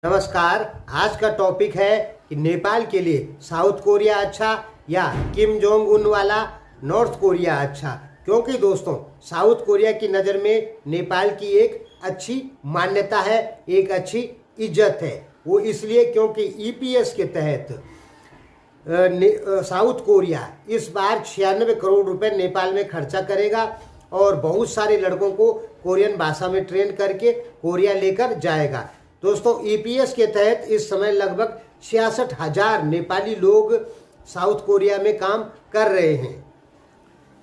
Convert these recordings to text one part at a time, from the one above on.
नमस्कार। आज का टॉपिक है कि नेपाल के लिए साउथ कोरिया अच्छा या किम जोंग उन वाला नॉर्थ कोरिया अच्छा। क्योंकि दोस्तों साउथ कोरिया की नज़र में नेपाल की एक अच्छी मान्यता है, एक अच्छी इज्जत है। वो इसलिए क्योंकि ईपीएस के तहत साउथ कोरिया इस बार 96 करोड़ रुपए नेपाल में खर्चा करेगा और बहुत सारे लड़कों को कोरियन भाषा में ट्रेन करके कोरिया लेकर जाएगा। दोस्तों ईपीएस के तहत इस समय लगभग 66,000 नेपाली लोग साउथ कोरिया में काम कर रहे हैं।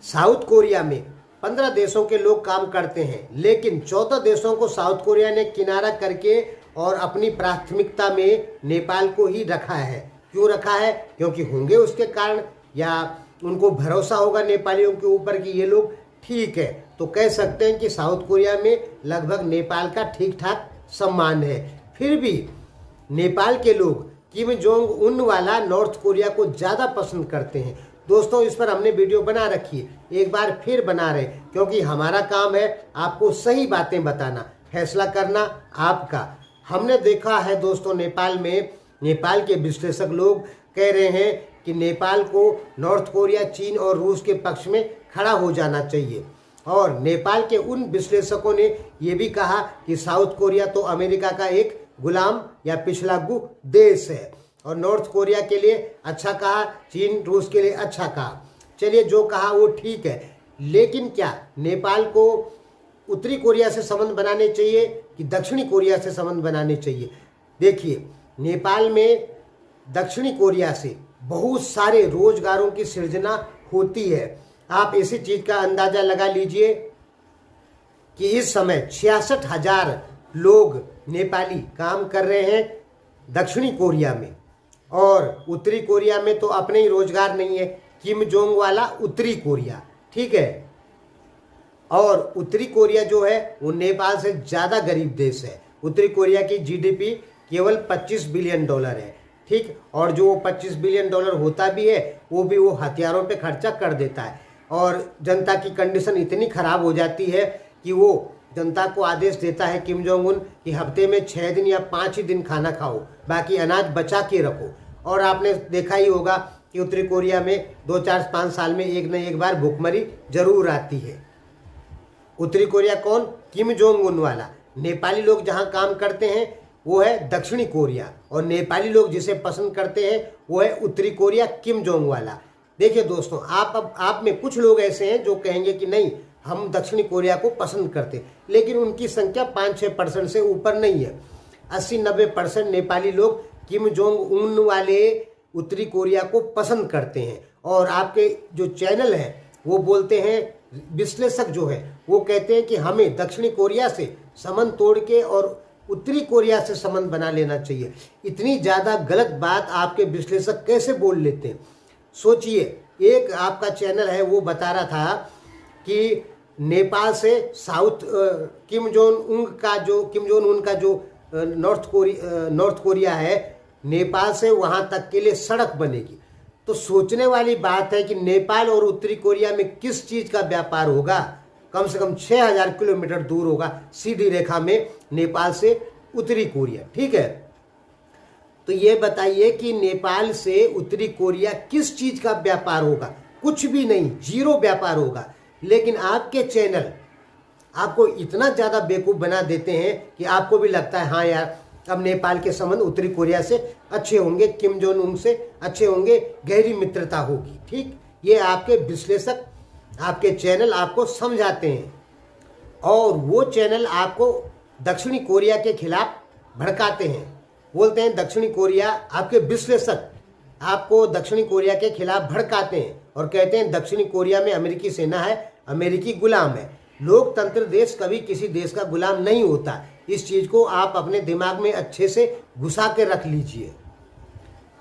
साउथ कोरिया में 15 देशों के लोग काम करते हैं, लेकिन 14 देशों को साउथ कोरिया ने किनारा करके और अपनी प्राथमिकता में नेपाल को ही रखा है। क्यों रखा है? क्योंकि होंगे उसके कारण, या उनको भरोसा होगा नेपालियों के ऊपर कि ये लोग ठीक है। तो कह सकते हैं कि साउथ कोरिया में लगभग नेपाल का ठीक ठाक सम्मान है। फिर भी नेपाल के लोग किम जोंग उन वाला नॉर्थ कोरिया को ज़्यादा पसंद करते हैं। दोस्तों इस पर हमने वीडियो बना रखी है, एक बार फिर बना रहे, क्योंकि हमारा काम है आपको सही बातें बताना, फैसला करना आपका। हमने देखा है दोस्तों नेपाल में, नेपाल के विश्लेषक लोग कह रहे हैं कि नेपाल को नॉर्थ कोरिया, चीन और रूस के पक्ष में खड़ा हो जाना चाहिए। और नेपाल के उन विश्लेषकों ने यह भी कहा कि साउथ कोरिया तो अमेरिका का एक गुलाम या पिछलागू देश है, और नॉर्थ कोरिया के लिए अच्छा कहा, चीन रूस के लिए अच्छा कहा। चलिए जो कहा वो ठीक है, लेकिन क्या नेपाल को उत्तरी कोरिया से संबंध बनाने चाहिए कि दक्षिणी कोरिया से संबंध बनाने चाहिए? देखिए नेपाल में दक्षिणी कोरिया से बहुत सारे रोजगारों की सृजना होती है। आप इसी चीज का अंदाजा लगा लीजिए कि इस समय 66,000 लोग नेपाली काम कर रहे हैं दक्षिणी कोरिया में, और उत्तरी कोरिया में तो अपने ही रोजगार नहीं है। किम जोंग वाला उत्तरी कोरिया, ठीक है। और उत्तरी कोरिया जो है वो नेपाल से ज़्यादा गरीब देश है। उत्तरी कोरिया की जीडीपी केवल $25 बिलियन है, ठीक। और जो वो $25 बिलियन होता भी है, वो भी वो हथियारों पे खर्चा कर देता है। और जनता की कंडीशन इतनी ख़राब हो जाती है कि वो जनता को आदेश देता है किम जोंग उन कि हफ्ते में 6 दिन या 5 ही दिन खाना खाओ, बाकी अनाज बचा के रखो। और आपने देखा ही होगा कि उत्तरी कोरिया में 2, 4, 5 साल में एक न एक बार भूखमरी जरूर आती है। उत्तरी कोरिया कौन? किम जोंग उन वाला। नेपाली लोग जहाँ काम करते हैं वो है दक्षिणी कोरिया, और नेपाली लोग जिसे पसंद करते हैं वो है उत्तरी कोरिया, किम जोंग वाला। देखिए दोस्तों, आप में कुछ लोग ऐसे हैं जो कहेंगे कि नहीं, हम दक्षिणी कोरिया को पसंद करते, लेकिन उनकी संख्या 5-6% से ऊपर नहीं है। 80-90% नेपाली लोग किम जोंग उन वाले उत्तरी कोरिया को पसंद करते हैं। और आपके जो चैनल है वो बोलते हैं, विश्लेषक जो है वो कहते हैं कि हमें दक्षिणी कोरिया से संबंध तोड़ के और उत्तरी कोरिया से संबंध बना लेना चाहिए। इतनी ज़्यादा गलत बात आपके विश्लेषक कैसे बोल लेते हैं? सोचिए, एक आपका चैनल है वो बता रहा था कि नेपाल से साउथ किम जोंग उन का जो नॉर्थ कोरिया है, नेपाल से वहाँ तक के लिए सड़क बनेगी। तो सोचने वाली बात है कि नेपाल और उत्तरी कोरिया में किस चीज़ का व्यापार होगा? कम से कम 6,000 किलोमीटर दूर होगा सीधी रेखा में नेपाल से उत्तरी कोरिया, ठीक है। तो ये बताइए कि नेपाल से उत्तरी कोरिया किस चीज़ का व्यापार होगा? कुछ भी नहीं, जीरो व्यापार होगा। लेकिन आपके चैनल आपको इतना ज़्यादा बेवकूफ़ बना देते हैं कि आपको भी लगता है हाँ यार, अब नेपाल के संबंध उत्तरी कोरिया से अच्छे होंगे, किम जोंग उन से अच्छे होंगे, गहरी मित्रता होगी, ठीक। ये आपके विश्लेषक, आपके चैनल आपको समझाते हैं, और वो चैनल आपको दक्षिणी कोरिया के खिलाफ भड़काते हैं। बोलते हैं दक्षिणी कोरिया, आपके विश्लेषक आपको दक्षिणी कोरिया के खिलाफ भड़काते हैं और कहते हैं दक्षिणी कोरिया में अमेरिकी सेना है, अमेरिकी गुलाम है। लोकतंत्र देश कभी किसी देश का गुलाम नहीं होता। इस चीज़ को आप अपने दिमाग में अच्छे से घुसा के रख लीजिए।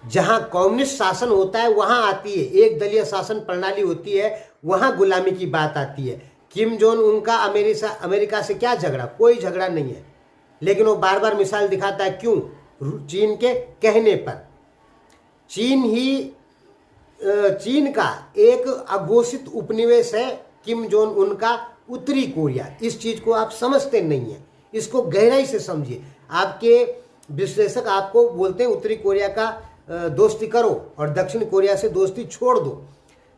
जहाँ कम्युनिस्ट शासन होता है वहाँ आती है, एक दलीय शासन प्रणाली होती है, वहाँ गुलामी की बात आती है। किम जोंग उनका अमेरिका से क्या झगड़ा? कोई झगड़ा नहीं है, लेकिन वो बार बार मिसाल दिखाता है। क्यों? चीन के कहने पर। चीन का एक अघोषित उपनिवेश है किम जोंग उनका उत्तरी कोरिया। इस चीज़ को आप समझते नहीं हैं, इसको गहराई से समझिए। आपके विश्लेषक आपको बोलते हैं उत्तरी कोरिया का दोस्ती करो और दक्षिण कोरिया से दोस्ती छोड़ दो।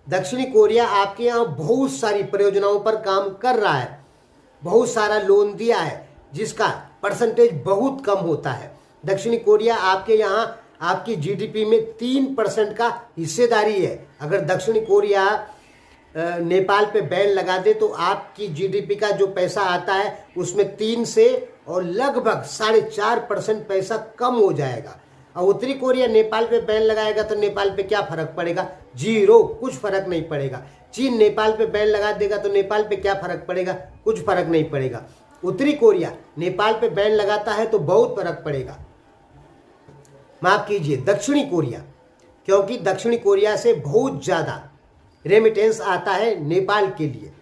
दक्षिणी कोरिया आपके यहाँ बहुत सारी परियोजनाओं पर काम कर रहा है, बहुत सारा लोन दिया है जिसका परसेंटेज बहुत कम होता है। दक्षिणी कोरिया आपके यहाँ आपकी जीडीपी में 3% का हिस्सेदारी है। अगर दक्षिणी कोरिया नेपाल पे बैन लगा दे तो आपकी जीडीपी का जो पैसा आता है उसमें 3 से और लगभग 4.5% पैसा कम हो जाएगा। और उत्तरी कोरिया नेपाल पे बैन लगाएगा तो नेपाल पे क्या फर्क पड़ेगा? जीरो, कुछ फर्क नहीं पड़ेगा। चीन नेपाल पे बैन लगा देगा तो नेपाल पे क्या फर्क पड़ेगा? कुछ फर्क नहीं पड़ेगा। उत्तरी कोरिया नेपाल पे बैन लगाता है तो बहुत फर्क पड़ेगा। माफ कीजिए, दक्षिणी कोरिया, क्योंकि दक्षिणी कोरिया से बहुत ज़्यादा रेमिटेंस आता है नेपाल के लिए।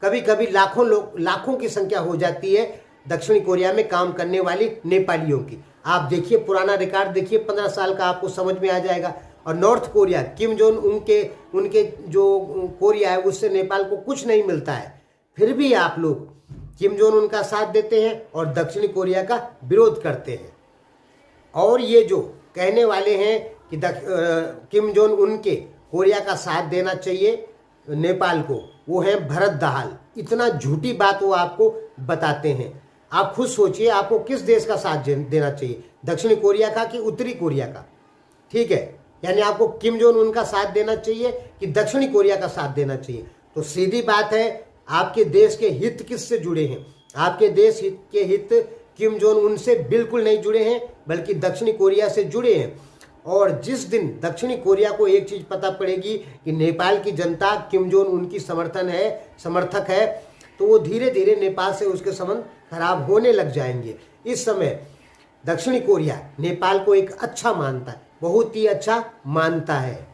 कभी कभी लाखों की संख्या हो जाती है दक्षिणी कोरिया में काम करने वाली नेपालियों की। आप देखिए, पुराना रिकॉर्ड देखिए 15 साल का, आपको समझ में आ जाएगा। और नॉर्थ कोरिया, किम जोंग उनके जो कोरिया है उससे नेपाल को कुछ नहीं मिलता है, फिर भी आप लोग किम जोंग उनका साथ देते हैं और दक्षिणी कोरिया का विरोध करते हैं। और ये जो कहने वाले हैं कि किम जोंग उनके कोरिया का साथ देना चाहिए नेपाल को, वो है भरत दाहाल। इतना झूठी बात वो आपको बताते हैं। आप खुद सोचिए, आपको किस देश का साथ देना चाहिए, दक्षिणी कोरिया का कि उत्तरी कोरिया का? ठीक है, यानी आपको किम जोंग उनका साथ देना चाहिए कि दक्षिणी कोरिया का साथ देना चाहिए? तो सीधी बात है, आपके देश के हित किससे जुड़े हैं? आपके देश के हित किम जोंग उनसे बिल्कुल नहीं जुड़े हैं, बल्कि दक्षिणी कोरिया से जुड़े हैं। और जिस दिन दक्षिणी कोरिया को एक चीज पता पड़ेगी कि नेपाल की जनता किम जोंग उनकी समर्थक है, तो वो धीरे धीरे नेपाल से उसके संबंध खराब होने लग जाएंगे। इस समय दक्षिणी कोरिया नेपाल को एक अच्छा मानता है, बहुत ही अच्छा मानता है।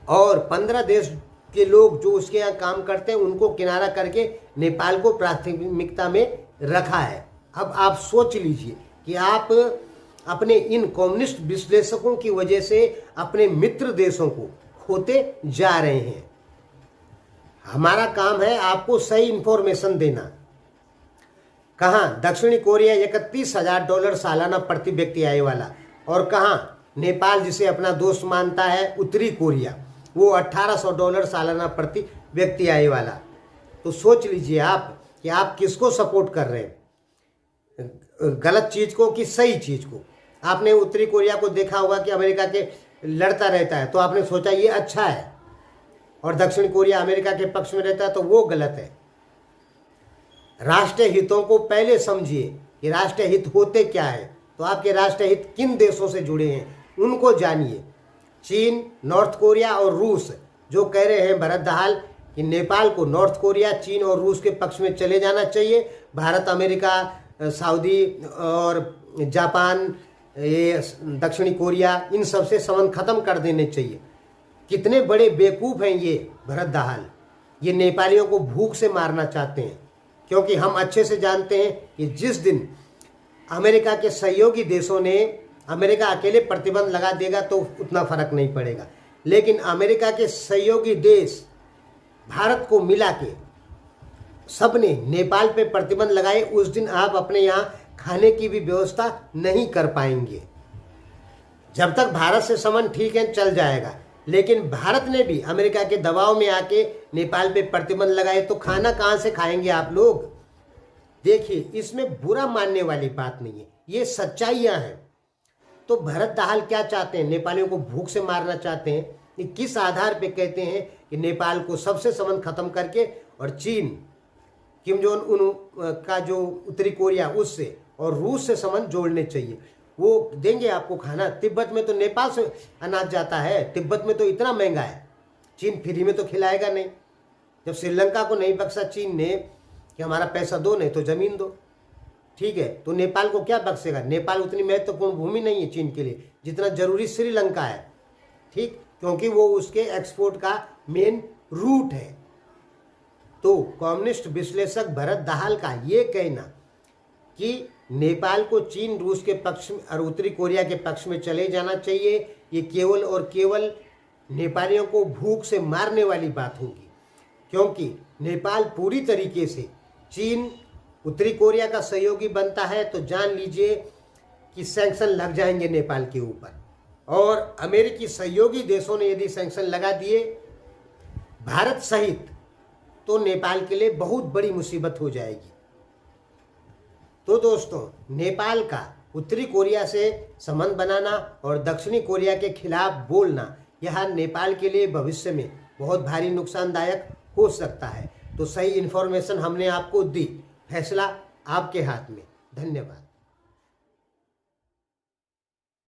और 15 देश के लोग जो उसके यहाँ काम करते हैं उनको किनारा करके नेपाल को प्राथमिकता में रखा है। अब आप सोच लीजिए कि आप अपने इन कम्युनिस्ट विश्लेषकों की वजह से अपने मित्र देशों को खोते जा रहे हैं। हमारा काम है आपको सही इंफॉर्मेशन देना। कहाँ दक्षिणी कोरिया $31,000 सालाना प्रति व्यक्ति आय वाला, और कहाँ नेपाल जिसे अपना दोस्त मानता है उत्तरी कोरिया, वो $1,800 सालाना प्रति व्यक्ति आय वाला। तो सोच लीजिए आप कि आप किसको सपोर्ट कर रहे हैं, गलत चीज को कि सही चीज को? आपने उत्तरी कोरिया को देखा होगा कि अमेरिका के लड़ता रहता है, तो आपने सोचा ये अच्छा है, और दक्षिण कोरिया अमेरिका के पक्ष में रहता है तो वो गलत है। राष्ट्रीय हितों को पहले समझिए कि राष्ट्रीय हित होते क्या है। तो आपके राष्ट्रीय हित किन देशों से जुड़े हैं उनको जानिए। चीन, नॉर्थ कोरिया और रूस जो कह रहे हैं भरत दाहाल कि नेपाल को नॉर्थ कोरिया, चीन और रूस के पक्ष में चले जाना चाहिए, भारत, अमेरिका, सऊदी और जापान, ये दक्षिणी कोरिया, इन सब से संबंध खत्म कर देने चाहिए। कितने बड़े बेवकूफ़ हैं ये भरत दाहाल। ये नेपालियों को भूख से मारना चाहते हैं, क्योंकि हम अच्छे से जानते हैं कि जिस दिन अमेरिका के सहयोगी देशों ने, अमेरिका अकेले प्रतिबंध लगा देगा तो उतना फर्क नहीं पड़ेगा, लेकिन अमेरिका के सहयोगी देश भारत को मिला के सबने नेपाल पे प्रतिबंध लगाए, उस दिन आप अपने यहाँ खाने की भी व्यवस्था नहीं कर पाएंगे। जब तक भारत से संबंध ठीक है चल जाएगा, लेकिन भारत ने भी अमेरिका के दबाव में आके नेपाल पे प्रतिबंध लगाए तो खाना कहाँ से खाएंगे आप लोग? देखिए, इसमें बुरा मानने वाली बात नहीं है, ये सच्चाइयाँ हैं। तो भरत दाहाल क्या चाहते हैं? नेपालियों को भूख से मारना चाहते हैं। ये किस आधार पे कहते हैं कि नेपाल को सबसे संबंध खत्म करके और चीन, किम जोंग उन का जो उत्तरी कोरिया, उससे और रूस से संबंध जोड़ने चाहिए? वो देंगे आपको खाना? तिब्बत में तो नेपाल से अनाज जाता है, तिब्बत में तो इतना महंगा है, चीन फ्री में तो खिलाएगा नहीं। जब श्रीलंका को नहीं बख्शा चीन ने कि हमारा पैसा दो, नहीं तो ज़मीन दो, ठीक है, तो नेपाल को क्या बख्शेगा? नेपाल उतनी महत्वपूर्ण भूमि नहीं है चीन के लिए जितना जरूरी श्रीलंका है, ठीक, क्योंकि वो उसके एक्सपोर्ट का मेन रूट है। तो कम्युनिस्ट विश्लेषक भरत दाहाल का ये कहना कि नेपाल को चीन, रूस के पक्ष में और उत्तरी कोरिया के पक्ष में चले जाना चाहिए, ये केवल और केवल नेपालियों को भूख से मारने वाली बात होगी, क्योंकि नेपाल पूरी तरीके से चीन, उत्तरी कोरिया का सहयोगी बनता है तो जान लीजिए कि सैंक्शन लग जाएंगे नेपाल के ऊपर, और अमेरिकी सहयोगी देशों ने यदि सैंक्शन लगा दिए भारत सहित, तो नेपाल के लिए बहुत बड़ी मुसीबत हो जाएगी। तो दोस्तों, नेपाल का उत्तरी कोरिया से संबंध बनाना और दक्षिणी कोरिया के खिलाफ बोलना, यह नेपाल के लिए भविष्य में बहुत भारी नुकसानदायक हो सकता है। तो सही इन्फॉर्मेशन हमने आपको दी, फैसला आपके हाथ में। धन्यवाद।